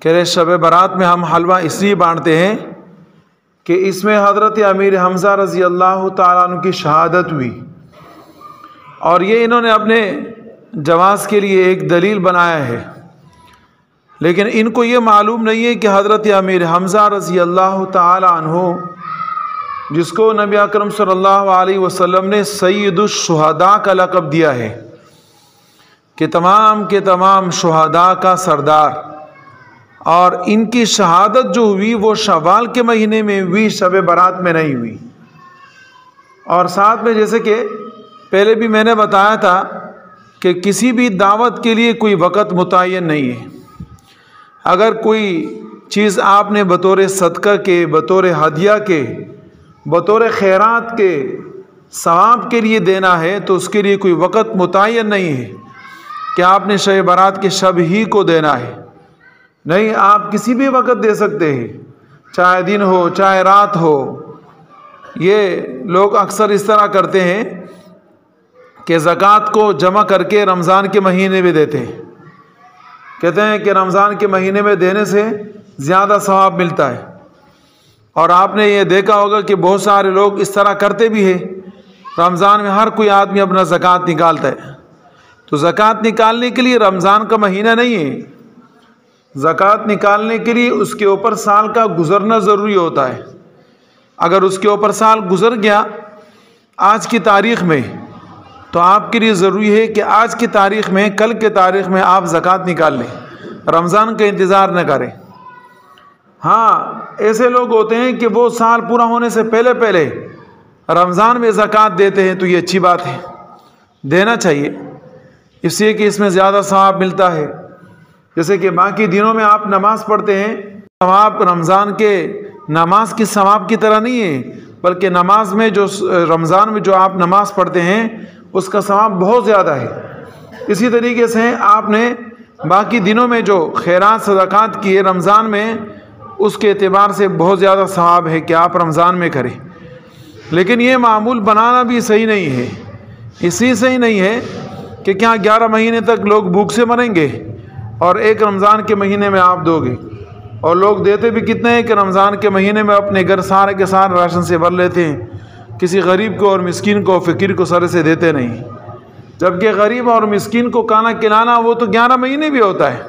کہ شب برات میں ہم حلوہ اس لیے بانٹتے ہیں کہ اس میں حضرت امیر حمزہ رضی اللہ تعالیٰ عنہ کی شہادت ہوئی، اور یہ انہوں نے اپنے جواز کے لیے ایک دلیل بنایا ہے، لیکن ان کو یہ معلوم نہیں ہے کہ حضرت امیر حمزہ رضی اللہ تعالیٰ عنہ، جس کو نبی اکرم صلی اللہ علیہ وسلم نے سید الشہداء کا لقب دیا ہے کہ تمام کے تمام شہداء کا سردار، اور ان کی شہادت جو ہوئی وہ شوال کے مہینے میں ہوئی، شب برات میں نہیں ہوئی۔ اور ساتھ میں جیسے کہ پہلے بھی میں نے بتایا تھا کہ کسی بھی دعوت کے لیے کوئی وقت متعین نہیں ہے۔ اگر کوئی چیز آپ نے بطور صدقہ کے، بطور ہدیہ کے، بطور خیرات کے، ثواب کے لیے دینا ہے تو اس کے لیے کوئی وقت متعین نہیں ہے کہ آپ نے شب برات کے شب ہی کو دینا ہے، نہیں، آپ کسی بھی وقت دے سکتے ہیں، چاہے دن ہو چاہے رات ہو۔ یہ لوگ اکثر اس طرح کرتے ہیں کہ زکوٰۃ کو جمع کر کے رمضان کے مہینے میں دیتے ہیں، کہتے ہیں کہ رمضان کے مہینے میں دینے سے زیادہ ثواب ملتا ہے، اور آپ نے یہ دیکھا ہوگا کہ بہت سارے لوگ اس طرح کرتے بھی ہیں۔ رمضان میں ہر کوئی آدمی اپنا زکوٰۃ نکالتا ہے، تو زکوٰۃ نکالنے کے لیے رمضان کا مہینہ نہیں ہے، زکوٰۃ نکالنے کے لیے اس کے اوپر سال کا گزرنا ضروری ہوتا ہے۔ اگر اس کے اوپر سال گزر گیا آج کی تاریخ میں تو آپ کے لیے ضروری ہے کہ آج کی تاریخ میں، کل کے تاریخ میں آپ زکوٰۃ نکال لیں، رمضان کا انتظار نہ کریں۔ ہاں، ایسے لوگ ہوتے ہیں کہ وہ سال پورا ہونے سے پہلے پہلے رمضان میں زکوٰۃ دیتے ہیں، تو یہ اچھی بات ہے، دینا چاہیے، اس لیے کہ اس میں زیادہ ثواب ملتا ہے۔ جیسے کہ باقی دنوں میں آپ نماز پڑھتے ہیں، ثواب رمضان کے نماز کی ثواب کی طرح نہیں ہے، بلکہ نماز میں جو رمضان میں جو آپ نماز پڑھتے ہیں اس کا ثواب بہت زیادہ ہے۔ اسی طریقے سے آپ نے باقی دنوں میں جو خیرات صدقات کیے، رمضان میں اس کے اعتبار سے بہت زیادہ ثواب ہے کہ آپ رمضان میں کریں، لیکن یہ معمول بنانا بھی صحیح نہیں ہے۔ اسی صحیح نہیں ہے کہ کیا 11 مہینے تک لوگ بھوک سے مریں گے اور ایک رمضان کے مہینے میں آپ دو گے، اور لوگ دیتے بھی کتنے ہیں کہ رمضان کے مہینے میں اپنے گھر سارے کے سارے راشن سے بھر لیتے ہیں، کسی غریب کو اور مسکین کو، فقیر کو سر سے دیتے نہیں، جبکہ غریب اور مسکین کو کھانا کھلانا وہ تو 11 مہینے بھی ہوتا ہے،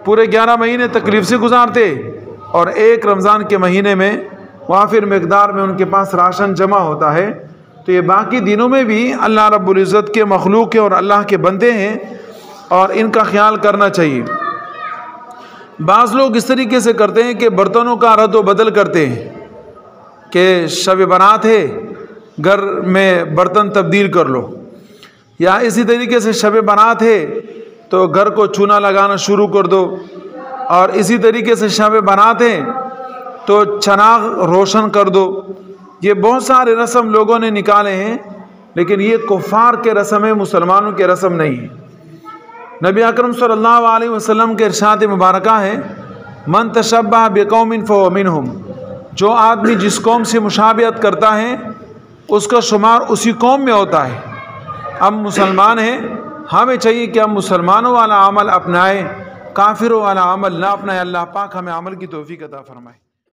پورے 11 مہینے تکلیف سے گزارتے، اور ایک رمضان کے مہینے میں وافر مقدار میں ان کے پاس راشن جمع ہوتا ہے۔ تو یہ باقی دنوں میں بھی اللہ رب العزت کے مخلوق ہیں اور اللہ کے بندے ہیں، اور ان کا خیال کرنا چاہیے۔ بعض لوگ اس طریقے سے کرتے ہیں کہ برتنوں کا رد و بدل کرتے ہیں کہ شب برات ہے، گھر میں برتن تبدیل کر لو، یا اسی طریقے سے شب برات ہے تو گھر کو چونا لگانا شروع کر دو، اور اسی طریقے سے شب برات ہے تو چراغ روشن کر دو۔ یہ بہت سارے رسم لوگوں نے نکالے ہیں، لیکن یہ کفار کے رسم ہے، مسلمانوں کے رسم نہیں ہے۔ نبی اکرم صلی اللہ علیہ وسلم کے ارشاد مبارکہ ہے، من تشبہ بقوم فہو منہم، جو آدمی جس قوم سے مشابہت کرتا ہے اس کا شمار اسی قوم میں ہوتا ہے۔ ہم مسلمان ہیں، ہمیں چاہیے کہ ہم مسلمانوں والا عمل اپنائیں، کافروں والا عمل نہ اپنائیں۔ اللہ پاک ہمیں عمل کی توفیق عطا فرمائے۔